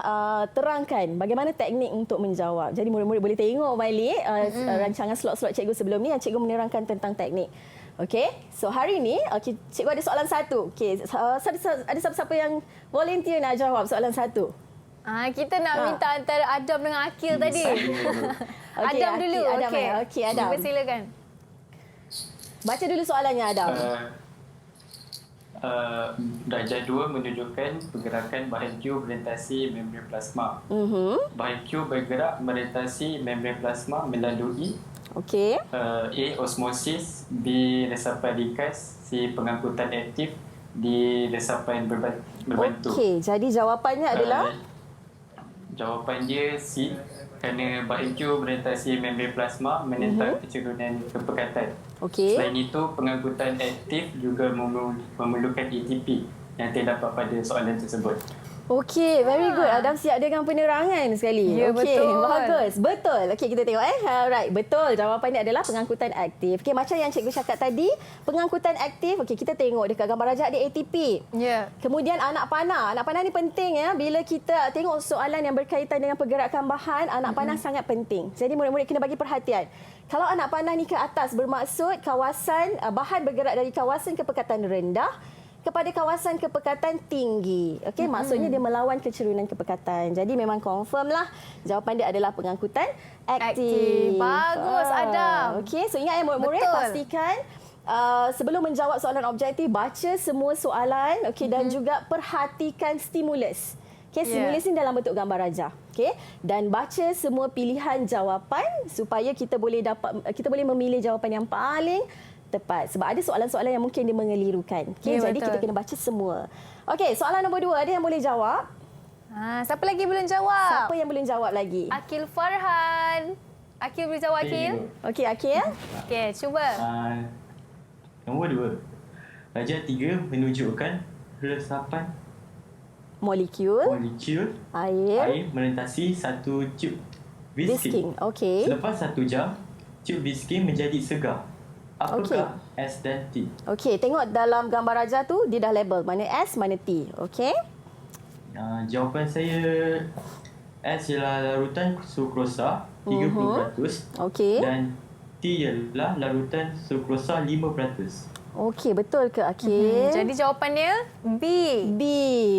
terangkan bagaimana teknik untuk menjawab. Jadi murid-murid boleh tengok balik rancangan slot-slot cikgu sebelum ni yang cikgu menerangkan tentang teknik. Okey. So hari ni cikgu ada soalan satu. Okey, ada siapa-siapa yang volunteer nak jawab soalan satu? Kita nak minta antara Adam dengan Akil tadi. Okay, Adam dulu. Okey, Adam. Silakan. Baca dulu soalannya, Adam. Darjah 2 menunjukkan pergerakan bahan Q melintasi membran plasma. Bahan Q bergerak melintasi membran plasma melalui Okey. A. Osmosis, B. Resapan ringkas, C. Pengangkutan aktif, D. Resapan berbantu. Okey, jadi jawapannya adalah jawapan dia C, kerana bahan Q melintasi membran plasma menentang kecerunan kepekatan. okey. Selain itu, pengangkutan aktif juga memerlukan ATP yang terdapat pada soalan tersebut. Okey, very good. Adam siap dengan penerangan sekali. Ya, Okey, betul. bagus. Betul. Okey, kita tengok Alright, betul. Jawapannya adalah pengangkutan aktif. Okey, macam yang cikgu cakap tadi, pengangkutan aktif, okey, kita tengok dekat gambar rajak ada ATP. Ya. Kemudian anak panah. Anak panah ni penting ya. Bila kita tengok soalan yang berkaitan dengan pergerakan bahan, anak panah sangat penting. Jadi murid-murid kena bagi perhatian. Kalau anak panah ni ke atas bermaksud kawasan bahan bergerak dari kawasan kepekatan rendah kepada kawasan kepekatan tinggi. Okey, maksudnya dia melawan kecerunan kepekatan. Jadi memang confirm lah jawapan dia adalah pengangkutan aktif. Bagus, Adam. Okey, so ingat murid-murid Betul. pastikan sebelum menjawab soalan objektif, baca semua soalan, okey, dan juga perhatikan stimulus. Okey, stimulus ni dalam bentuk gambar rajah. Okey, dan baca semua pilihan jawapan supaya kita boleh memilih jawapan yang paling tepat. Sebab ada soalan-soalan yang mungkin dia mengelirukan. Okey, Ya, jadi betul. kita kena baca semua. Okey, soalan nombor 2, ada yang boleh jawab? Siapa lagi belum jawab? Siapa yang belum jawab lagi? Akil Farhan. Akil boleh jawab, Akil? Okey, Akil. Okey, cuba. Nombor 2. Darjah 3 menunjukkan resapan Molekul molekul air air melintasi satu tube whisking. whisking. Okey. Selepas 1 jam, tube whisking menjadi segar. Apakah Okey. S dan T? Okey, tengok dalam gambar rajah tu dia dah label mana S, mana T. Okey. Jawapan saya S ialah larutan sukrosa 30% Okey. dan T ialah larutan sukrosa 5%. Okey, betul ke Akil? Jadi jawapannya B. B.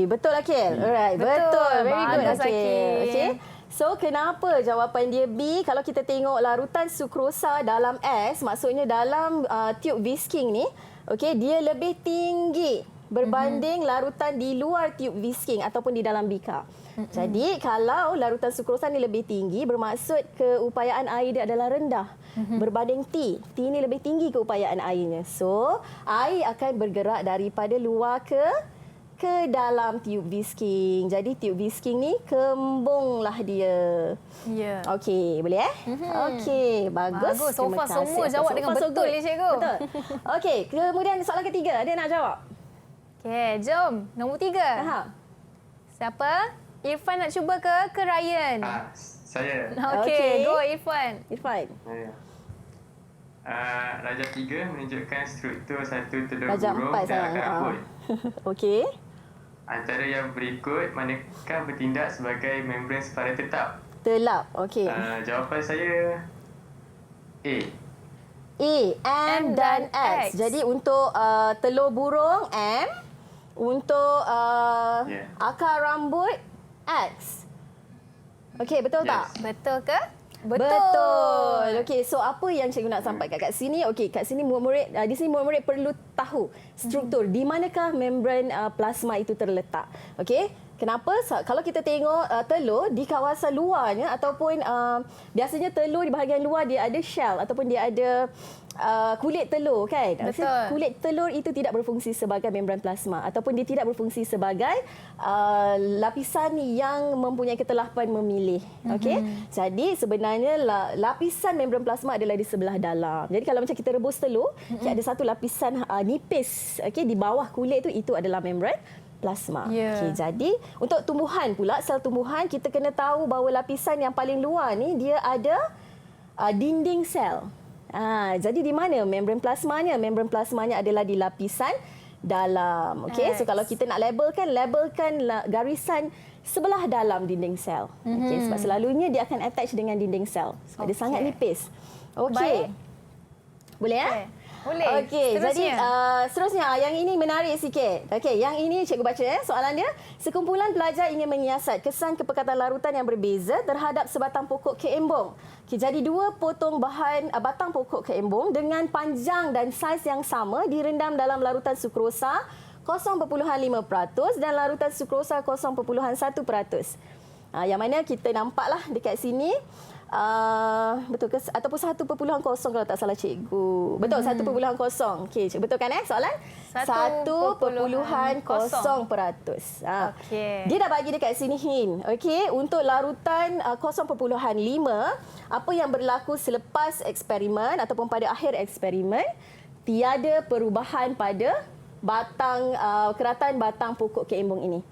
Betul Akil? Alright, Betul. betul. Very good Bagus, Akil. Okey. So, kenapa jawapan dia B? Kalau kita tengok larutan sukrosa dalam S, maksudnya dalam tube whisking ni, okey, dia lebih tinggi berbanding larutan di luar tube whisking ataupun di dalam bika. Jadi, kalau larutan sukrosa ni lebih tinggi, bermaksud keupayaan air dia adalah rendah berbanding T. T ni lebih tinggi keupayaan airnya. So, air akan bergerak daripada luar ke dalam tube whisking. Jadi tube whisking ni kembunglah dia. Ya. Okey, boleh Okey, bagus. Bagus. So Terima far kasih. semua jawab So dengan far so betul good. ni, cikgu. Betul. Okey, kemudian soalan ketiga, ada nak jawab? Okey, jom. Nombor 3. Faham? Siapa? Irfan nak cuba ke Ryan? Saya. Okey, Okey. go Irfan. Irfan. Darjah 3 menunjukkan struktur satu telur Darjah burung 4 dan sayang. akar rambut. Okey. Antara yang berikut, manakah bertindak sebagai membran secara tetap? Telap. Okey. Jawapan saya A. A, M dan X. Jadi untuk telur burung M, untuk Yeah. akar rambut X. Okey, betul tak? Betul ke? Betul. Okey, so apa yang cikgu nak sampaikan kat sini? Okey, kat sini murid-murid di sini murid-murid perlu tahu struktur di manakah membran plasma itu terletak. Okey? Kenapa? Kalau kita tengok telur di kawasan luarnya ataupun biasanya telur di bahagian luar dia ada shell ataupun dia ada kulit telur kan. Betul. Kulit telur itu tidak berfungsi sebagai membran plasma ataupun dia tidak berfungsi sebagai lapisan yang mempunyai ketelapan memilih. Okey. Jadi sebenarnya lapisan membran plasma adalah di sebelah dalam. Jadi kalau macam kita rebus telur, ada satu lapisan nipis okey di bawah kulit itu adalah membran plasma. Ya. Okey, jadi untuk tumbuhan pula, sel tumbuhan kita kena tahu bahawa lapisan yang paling luar ni dia ada dinding sel. Jadi di mana membran plasmanya? Membran plasmanya adalah di lapisan dalam. Okey, so kalau kita nak labelkan garisan sebelah dalam dinding sel. Okey, sebab selalunya dia akan attach dengan dinding sel sebab dia sangat nipis. Okey. Baik. Boleh Okey. Boleh. Okey, jadi Seterusnya. seterusnya yang ini menarik sikit. Okey, yang ini cikgu baca soalan dia. Sekumpulan pelajar ingin menyiasat kesan kepekatan larutan yang berbeza terhadap sebatang pokok keembong. Okey, jadi dua potong batang pokok keembong dengan panjang dan saiz yang sama direndam dalam larutan sukrosa 0.5% dan larutan sukrosa 0.1%. Yang mana kita nampaklah dekat sini betul ke ataupun 1.0 kalau tak salah cikgu. Betul 1.0. Okey, cikgu betul kan soalan? 1.0%. Okey. Dia dah bagi dekat sini hint. Okey, untuk larutan 0.5 apa yang berlaku selepas eksperimen ataupun pada akhir eksperimen tiada perubahan pada keratan batang pokok keembong ini.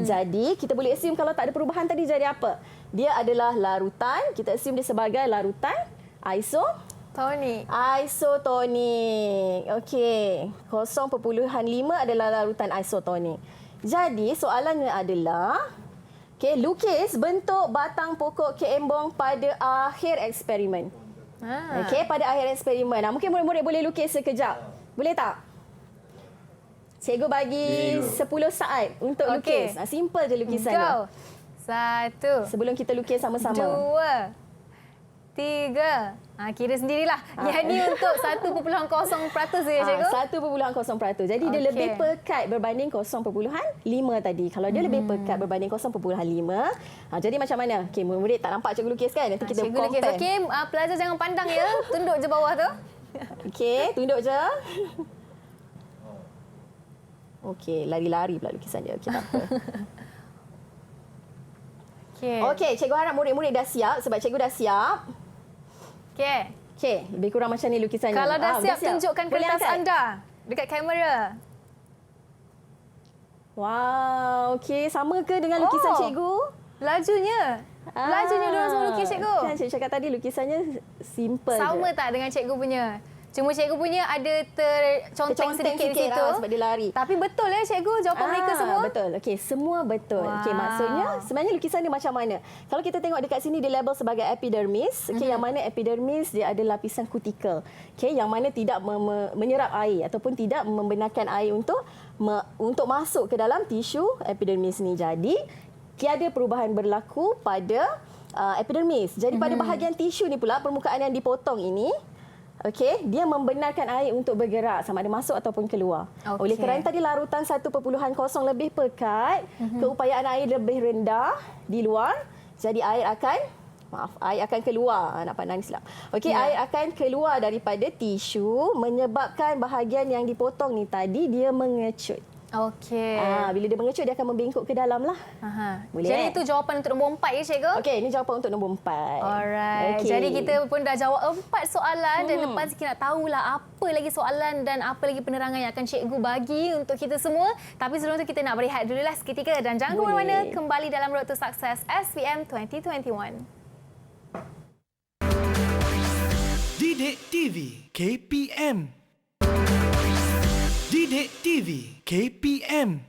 Jadi kita boleh assume kalau tak ada perubahan tadi jadi apa? Dia adalah larutan, kita assume dia sebagai larutan Tony. isotonik. Okey, 0.5 adalah larutan isotonik. Jadi soalannya adalah lukis bentuk batang pokok keembong pada akhir eksperimen. Okey, pada akhir eksperimen. Mungkin murid-murid boleh lukis sekejap. Boleh tak? Cikgu bagi 10 saat untuk lukis. Simple je lukisan dia. Go. 1. Sebelum kita lukis sama-sama. 2. 3. Kira sendirilah. Yang ni untuk 1.0% je cikgu. 1.0%. Jadi dia lebih pekat berbanding 0.5 tadi. Kalau dia lebih pekat berbanding 0.5, jadi macam mana? Okey, murid tak nampak cikgu lukis kan? Nanti kita cikgu lukis. compare. Okey, pelajar jangan pandang ya. Tunduk je bawah tu. Okey, tunduk je. Okey, lari-lari pula lukisan dia. Okey, tak apa. Okey, cikgu harap murid-murid dah siap sebab cikgu dah siap. Okey, lebih kurang macam ni lukisannya. Kalau dah siap, tunjukkan kertas anda dekat kamera. Wow, okey. Sama ke dengan lukisan cikgu? Lajunya. Lajunya diorang semua lukis cikgu. Kan cikgu cakap tadi lukisannya simple je. Sama tak dengan cikgu punya? Cuma cikgu punya ada terconteng sedikit di situ. Sebab dia lari. Tapi betul ya cikgu jawapan mereka semua? Betul. Okey, semua betul. Wow. Okey, maksudnya sebenarnya lukisan dia macam mana? Kalau kita tengok dekat sini dia label sebagai epidermis. Okey, yang mana epidermis dia ada lapisan kutikel. Okey, yang mana tidak menyerap air ataupun tidak membenarkan air untuk masuk ke dalam tisu epidermis ni. Jadi, tiada perubahan berlaku pada epidermis. Jadi pada bahagian tisu ni pula permukaan yang dipotong ini okey, dia membenarkan air untuk bergerak sama ada masuk ataupun keluar. Oleh kerana tadi larutan 1.0 lebih pekat, keupayaan air lebih rendah di luar, jadi air akan keluar. Nak pandang silap. Okey, air akan keluar daripada tisu menyebabkan bahagian yang dipotong ni tadi dia mengecut. Okey. Bila dia mengecut dia akan membengkok ke dalam lah. Boleh. Jadi itu jawapan untuk nombor 4 ya cikgu? Okey, ini jawapan untuk nombor 4. Alright. Okay. Jadi kita pun dah jawab 4 soalan dan lepas kita nak tahulah apa lagi soalan dan apa lagi penerangan yang akan cikgu bagi untuk kita semua. Tapi sebelum tu kita nak berehat dululah seketika dan jangan ke mana-mana, kembali dalam Road to Success SPM 2021. Didik TV KPM. Didik TV KPM.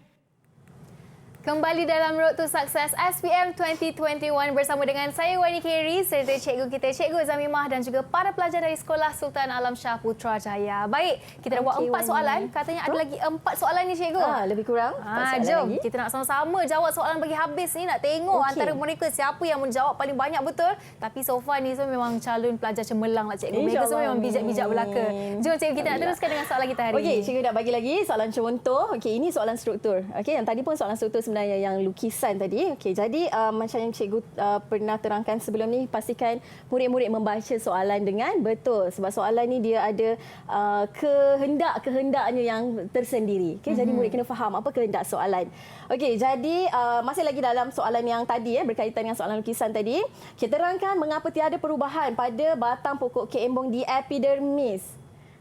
Kembali dalam Road to Success SPM 2021 bersama dengan saya Wani Kerry serta cikgu kita Cikgu Zamimah dan juga para pelajar dari Sekolah Sultan Alam Shah Putrajaya. Baik, kita dah buat 4 soalan. Katanya ada lagi 4 soalan ni cikgu. Lebih kurang 4 soalan jom lagi. kita nak sama-sama jawab soalan bagi habis ni. Nak tengok antara mereka siapa yang menjawab paling banyak betul. Tapi so far ni semua memang calon pelajar cemerlang lah cikgu. Mereka semua memang bijak-bijak belaka. Jom cikgu kita nak teruskan dengan soalan kita hari ini. Okey, cikgu nak bagi lagi soalan contoh. Okey, ini soalan struktur. Okey, yang tadi pun soalan struktur sebenarnya yang lukisan tadi. Okey, jadi macam yang cikgu pernah terangkan sebelum ni, pastikan murid-murid membaca soalan dengan betul sebab soalan ni dia ada kehendak-kehendaknya yang tersendiri. Okey, jadi murid kena faham apa kehendak soalan. Okey, jadi masih lagi dalam soalan yang tadi berkaitan dengan soalan lukisan tadi. Kita terangkan mengapa tiada perubahan pada batang pokok kek embong di epidermis.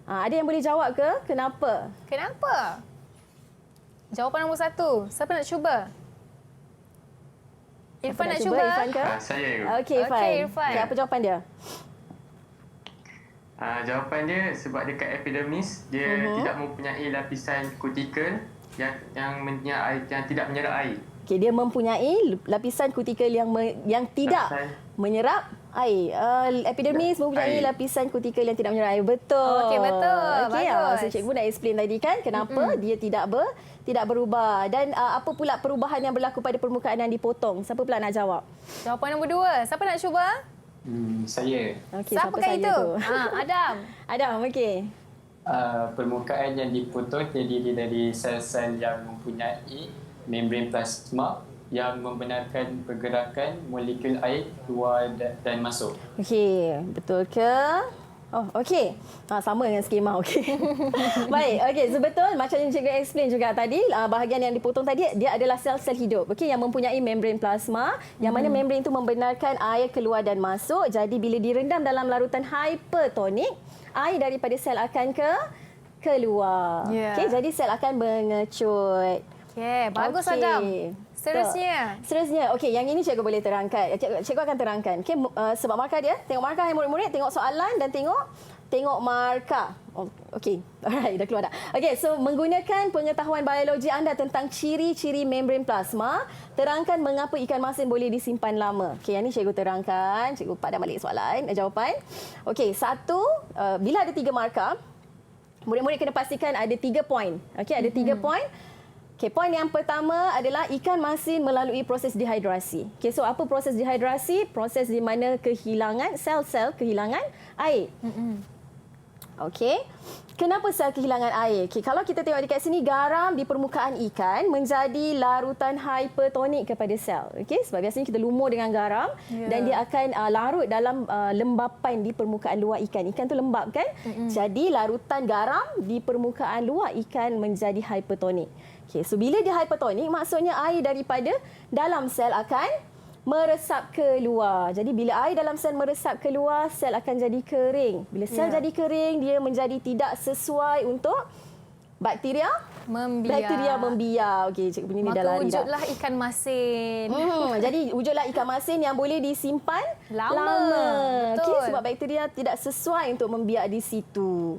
Ada yang boleh jawab ke? Kenapa? Kenapa? Jawapan nombor 1. Siapa nak cuba? Irfan nak cuba? Irfan ke? Saya. Okey, Irfan. Okey, Irfan. Apa jawapan dia? Jawapan dia sebab dekat epidermis dia tidak mempunyai lapisan kutikel yang tidak menyerap air. Okey, dia mempunyai lapisan kutikel yang tidak menyerap air. Epidermis mempunyai lapisan kutikel yang tidak menyerap air. Betul. Okey, betul. Okey, Bagus. so cikgu nak explain tadi kan kenapa dia tidak berubah dan apa pula perubahan yang berlaku pada permukaan yang dipotong. Siapa pula nak jawab? Jawapan nombor 2. Siapa nak cuba? Saya. Okey, Siapakah itu? tu? Adam. Adam, okey. Permukaan yang dipotong terdiri dari sel-sel yang mempunyai membran plasma yang membenarkan pergerakan molekul air keluar dan masuk. Okey, betul ke? Oh, okey. Sama dengan skema, okey. Baik, okey. So, betul macam yang cikgu explain juga tadi, bahagian yang dipotong tadi, dia adalah sel-sel hidup, okey, yang mempunyai membran plasma, yang mana membran itu membenarkan air keluar dan masuk. Jadi, bila direndam dalam larutan hipertonik, air daripada sel akan keluar. Okey, jadi sel akan mengecut. Okey, bagus Adam. Seterusnya. Okey, yang ini cikgu boleh terangkan. Cikgu akan terangkan. Okey, sebab markah dia. Tengok markah murid-murid, tengok soalan dan tengok markah. Okey. Alright, dah keluar dah. Okey, so menggunakan pengetahuan biologi anda tentang ciri-ciri membran plasma, terangkan mengapa ikan masin boleh disimpan lama. Okey, yang ini cikgu terangkan. Cikgu padam balik soalan, jawapan. Okey, 1, bila ada 3 markah, murid-murid kena pastikan ada 3 poin. Okey, ada 3 poin. Okey, poin yang pertama adalah ikan masin melalui proses dehidrasi. Okey, so apa proses dehidrasi? Proses di mana kehilangan sel-sel kehilangan air. Okey. Kenapa sel kehilangan air? Okay, kalau kita tengok dekat sini, garam di permukaan ikan menjadi larutan hypertonik kepada sel. Okey, sebab biasanya kita lumur dengan garam dan dia akan larut dalam lembapan di permukaan luar ikan. Ikan tu lembap kan? Jadi larutan garam di permukaan luar ikan menjadi hypertonik. Okey, so bila dia hypertonik, maksudnya air daripada dalam sel akan meresap ke luar. Jadi bila air dalam sel meresap ke luar, sel akan jadi kering. Bila sel jadi kering, dia menjadi tidak sesuai untuk bakteria membiar. Okey, cikgu punya ni dah lari dah. wujudlah ikan masin. Jadi wujudlah ikan masin yang boleh disimpan Lama. Betul. Okey, sebab bakteria tidak sesuai untuk membiak di situ.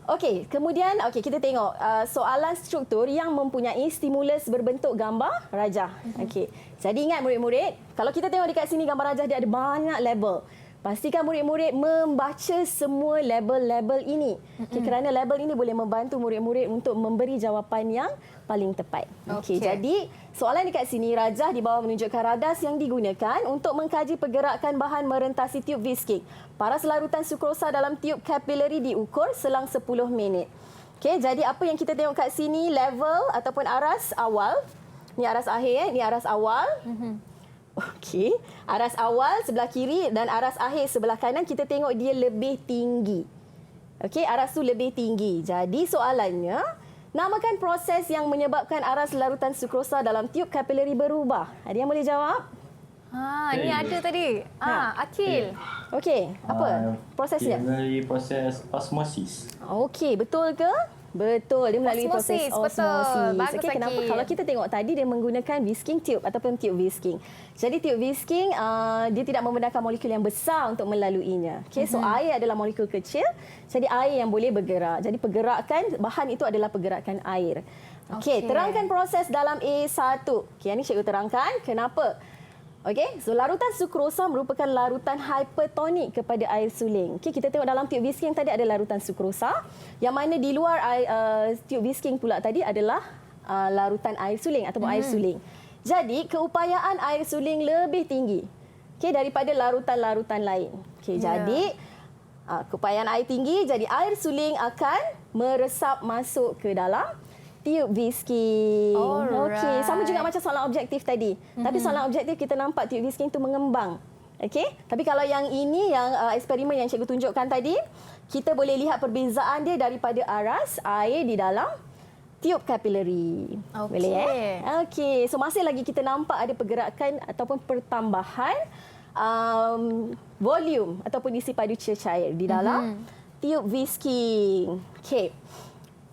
Okey, kemudian kita tengok soalan struktur yang mempunyai stimulus berbentuk gambar rajah. Okey. Jadi ingat murid-murid, kalau kita tengok dekat sini gambar rajah dia ada banyak label. Pastikan murid-murid membaca semua label-label ini. Okay, kerana label ini boleh membantu murid-murid untuk memberi jawapan yang paling tepat. Okey, jadi soalan dekat sini, rajah di bawah menunjukkan radas yang digunakan untuk mengkaji pergerakan bahan merentasi tiub whisking. Paras larutan sukrosa dalam tiub kapilari diukur selang 10 minit. Okey, jadi apa yang kita tengok kat sini, level ataupun aras awal. Ni aras akhir, ni aras awal. Okey, aras awal sebelah kiri dan aras akhir sebelah kanan kita tengok dia lebih tinggi. Okey, aras tu lebih tinggi. Jadi soalannya, namakan proses yang menyebabkan aras larutan sukrosa dalam tiub kapilari berubah. Ada yang boleh jawab? Ni ada tadi. Akil. Okey, apa prosesnya? Melalui proses osmosis. Okey, betul ke? Betul, dia melalui proses Osmosis, betul. osmosis. Bagus, Okey, kenapa? Akil. Kalau kita tengok tadi dia menggunakan whisking tube ataupun tube whisking. Jadi tube whisking dia tidak membenarkan molekul yang besar untuk melaluinya. Okey, so air adalah molekul kecil. Jadi air yang boleh bergerak. Jadi pergerakan bahan itu adalah pergerakan air. Okey, terangkan proses dalam A1. Okey, yang ni cikgu terangkan kenapa. Okey, so larutan sukrosa merupakan larutan hypertonik kepada air suling. Okey, kita tengok dalam tube whisking tadi ada larutan sukrosa, yang mana di luar tube whisking pula tadi adalah larutan air suling ataupun air suling. Jadi, keupayaan air suling lebih tinggi daripada larutan-larutan lain. Jadi keupayaan air tinggi, jadi air suling akan meresap masuk ke dalam tube whisking. Okey, sama juga macam soalan objektif tadi. Tapi soalan objektif kita nampak tube whisking tu mengembang. Okey, tapi kalau yang ini yang eksperimen yang cikgu tunjukkan tadi, kita boleh lihat perbezaan dia daripada aras air di dalam tiub kapilari. Boleh Okey, so masih lagi kita nampak ada pergerakan ataupun pertambahan volume ataupun isi padu cair di dalam tiub whisking. Okey.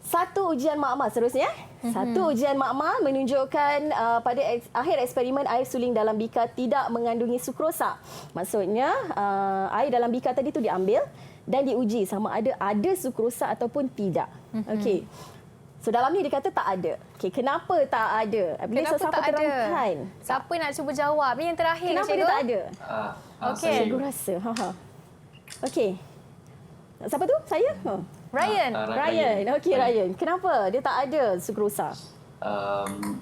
Satu ujian makmal seterusnya. Satu ujian makmal menunjukkan pada akhir eksperimen air suling dalam bikar tidak mengandungi sukrosa. Maksudnya air dalam bikar tadi tu diambil dan diuji sama ada sukrosa ataupun tidak. Okey. So dalam ni dia kata tak ada. Okey, kenapa tak ada? Kenapa siapa tak ada? terangkan? Siapa nak cuba jawab? Ni yang terakhir. Kenapa cikgu? dia tak ada? Okey. Cikgu rasa. Okey. Siapa tu? Saya? Ryan. Ryan. Okey, Ryan. Kenapa dia tak ada sukrosa?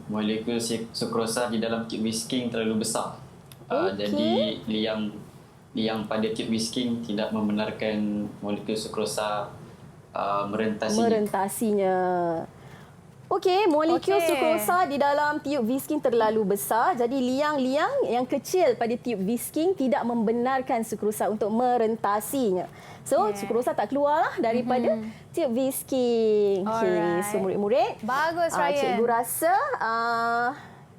Molekul sukrosa di dalam tube whisking terlalu besar. Okey. Jadi liang pada tube whisking tidak membenarkan molekul sukrosa merentasinya. Okey, molekul sukrosa di dalam tiub whisking terlalu besar. Jadi liang-liang yang kecil pada tiub whisking tidak membenarkan sukrosa untuk merentasinya. So, sukrosa tak keluarlah daripada tiub whisking. Okey, so murid-murid. Bagus, Ryan. Cikgu rasa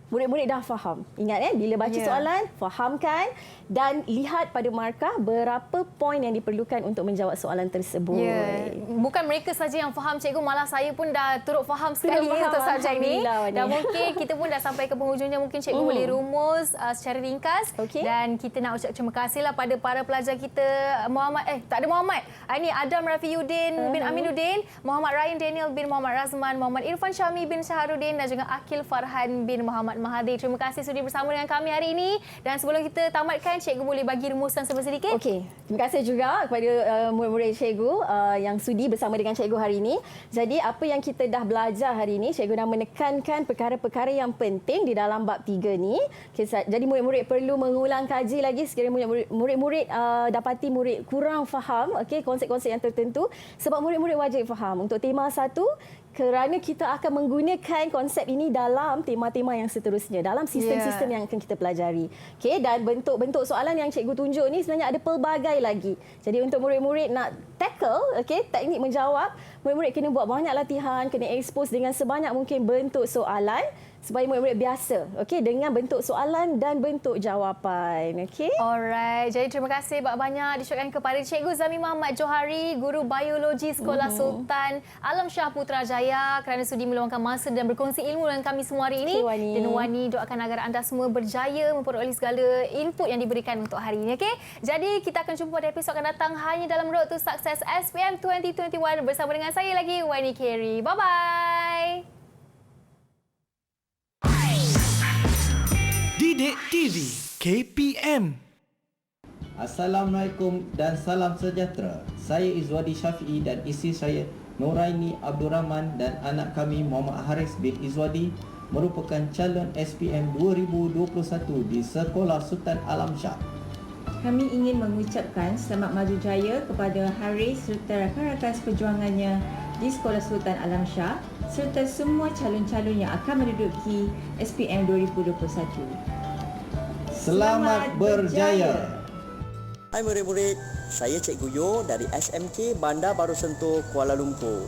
murid-murid dah faham. Ingat bila baca soalan, fahamkan dan lihat pada markah berapa poin yang diperlukan untuk menjawab soalan tersebut. Bukan mereka saja yang faham, cikgu, malah saya pun dah turut faham sekali untuk subjek ni. Dan mungkin kita pun dah sampai ke penghujungnya, mungkin cikgu boleh rumus secara ringkas. Dan kita nak ucap terima kasihlah pada para pelajar kita, Ini Adam Rafiuddin bin Aminuddin, Muhammad Ryan Daniel bin Muhammad Razman, Muhammad Irfan Syami bin Syaharuddin dan juga Akil Farhan bin Muhammad Mahathir. Terima kasih sudi bersama dengan kami hari ini. Dan sebelum kita tamatkan, cikgu boleh bagi rumusan sedikit? Okey, terima kasih juga kepada murid-murid cikgu yang sudi bersama dengan cikgu hari ini. Jadi apa yang kita dah belajar hari ini, cikgu dah menekankan perkara-perkara yang penting di dalam bab 3 ni. Okay, jadi murid-murid perlu mengulang kaji lagi sekiranya murid-murid dapati murid kurang faham konsep-konsep yang tertentu, sebab murid-murid wajib faham. Untuk tema 1, kerana kita akan menggunakan konsep ini dalam tema-tema yang seterusnya, dalam sistem-sistem yang akan kita pelajari. Okey, dan bentuk-bentuk soalan yang cikgu tunjuk ni sebenarnya ada pelbagai lagi. Jadi untuk murid-murid nak tackle teknik menjawab, murid-murid kena buat banyak latihan, kena expose dengan sebanyak mungkin bentuk soalan supaya murid-murid biasa dengan bentuk soalan dan bentuk jawapan. Alright, jadi terima kasih banyak disyukurkan kepada Cikgu Zami Muhammad Johari, Guru Biologi Sekolah Sultan Alam Shah Putrajaya kerana sudi meluangkan masa dan berkongsi ilmu dengan kami semua hari ini. Dan Wani doakan agar anda semua berjaya memperoleh segala input yang diberikan untuk hari ini. Jadi kita akan jumpa pada episod akan datang hanya dalam Road to Success SPM 2021 bersama dengan saya lagi, Wani Carey. Bye-bye. Didik TV KPM. Assalamualaikum dan salam sejahtera. Saya Izwadi Syafi'i dan isteri saya Nuraini Abdul Rahman dan anak kami Muhammad Haris bin Izwadi merupakan calon SPM 2021 di Sekolah Sultan Alam Shah. Kami ingin mengucapkan selamat maju jaya kepada Haris serta rakan-rakan seperjuangannya di Sekolah Sultan Alam Shah serta semua calon-calon yang akan menduduki SPM 2021. Selamat berjaya! Hai murid-murid, saya Cikgu Yo dari SMK Bandar Baru Sentul, Kuala Lumpur.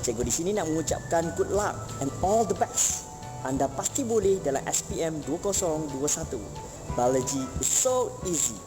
Cikgu di sini nak mengucapkan good luck and all the best. Anda pasti boleh dalam SPM 2021. Biology is so easy.